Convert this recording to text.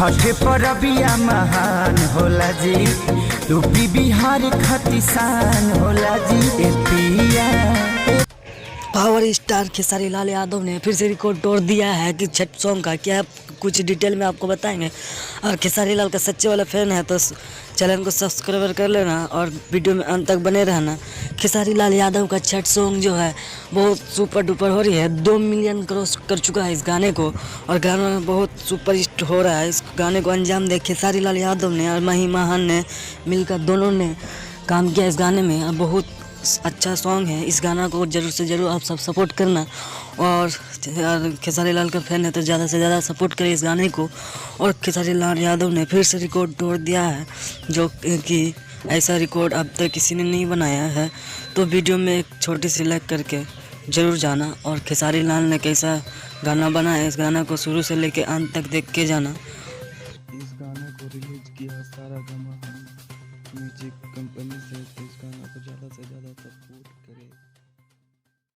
छठ परबिया महान होला जी, यूपी बिहार खतिसान होला जी। ए पिया पावर स्टार खेसारी लाल यादव ने फिर से रिकॉर्ड तोड़ दिया है कि छठ सॉन्ग का क्या कुछ डिटेल में आपको बताएंगे। और खेसारी लाल का सच्चे वाला फैन है तो चैनल को सब्सक्राइब कर लेना और वीडियो में अंत तक बने रहना। खेसारी लाल यादव का छठ सॉन्ग जो है बहुत सुपर डुपर हो रही है, 2 मिलियन क्रॉस कर चुका है इस गाने को और गाना बहुत सुपर हिट हो रहा है। इस गाने को अंजाम दे खेसारी लाल यादव ने और मही महान ने मिलकर दोनों ने काम किया इस गाने में और बहुत अच्छा सॉन्ग है। इस गाना को ज़रूर से ज़रूर आप सब सपोर्ट करना और खेसारी लाल का फैन है तो ज़्यादा से ज़्यादा सपोर्ट करें इस गाने को। और खेसारी लाल यादव ने फिर से रिकॉर्ड तोड़ दिया है जो कि ऐसा रिकॉर्ड अब तक किसी ने नहीं बनाया है। तो वीडियो में एक छोटी सी लाइक करके ज़रूर जाना और खेसारी लाल ने कैसा गाना बनाया इस गाना को शुरू से लेकर अंत तक देख के जाना। इस गाने को रिलीज किया सारा गामा म्यूजिक कंपनी से, तो इस गाना को ज़्यादा से ज़्यादा सपोर्ट करें।